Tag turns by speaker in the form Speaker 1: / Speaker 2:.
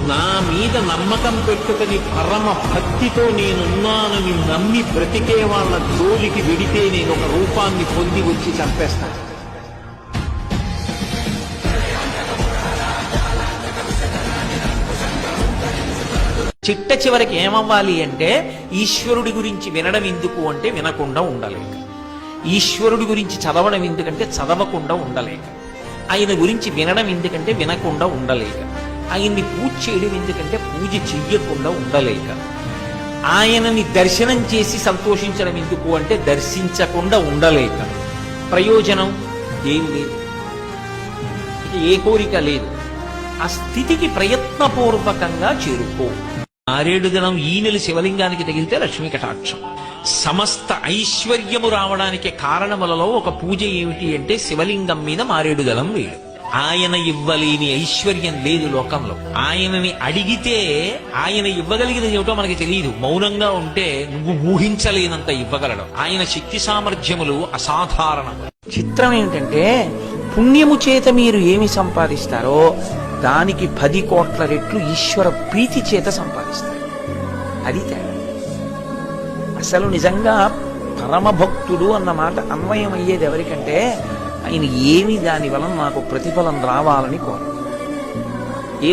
Speaker 1: నా మీద నమ్మకం పెట్టుకుని పరమ భక్తితో నేనున్నానని నమ్మి బ్రతికే వాళ్ళ జోలికి వెడితే నేను ఒక రూపాన్ని పొంది వచ్చి చంపేస్తాను. చిట్ట చివరికి ఏమవ్వాలి అంటే ఈశ్వరుడి గురించి వినడం ఎందుకు అంటే వినకుండా ఉండలేక, ఈశ్వరుడి గురించి చదవడం ఎందుకంటే చదవకుండా ఉండలేక, ఆయన గురించి వినడం ఎందుకంటే వినకుండా ఉండలేక, ఆయన్ని పూజ చేయడం ఎందుకంటే పూజ చెయ్యకుండా ఉండలేక, ఆయనని దర్శనం చేసి సంతోషించడం ఎందుకు అంటే దర్శించకుండా ఉండలేక, ప్రయోజనం ఏం లేదు, ఏ కోరిక లేదు. ఆ స్థితికి ప్రయత్నపూర్వకంగా చేరుకో. మారేడుదనం ఈనెలు శివలింగానికి తగిలితే లక్ష్మీ కటాక్షం. సమస్త ఐశ్వర్యము రావడానికి కారణములలో ఒక పూజ ఏమిటి అంటే శివలింగం మీద మారేడుదలం వేయడం. ఆయన ఇవ్వలేని ఐశ్వర్యం లేదు లోకంలో. ఆయనని అడిగితే ఆయన ఇవ్వగలిగిన ఏమిటో మనకి తెలియదు. మౌనంగా ఉంటే నువ్వు ఊహించలేనంత ఇవ్వగలడం. ఆయన శక్తి సామర్థ్యములు అసాధారణం. చిత్రం ఏమిటంటే పుణ్యము చేత మీరు ఏమి సంపాదిస్తారో దానికి 10 కోట్ల రెట్లు ఈశ్వర ప్రీతి చేత సంపాదిస్తారు. అది తేడా. అసలు నిజంగా పరమభక్తుడు అన్న మాట అన్వయం అయ్యేది ఎవరికంటే ఆయన ఏమి దాని వలన నాకు ప్రతిఫలం రావాలని కోరు. ఏ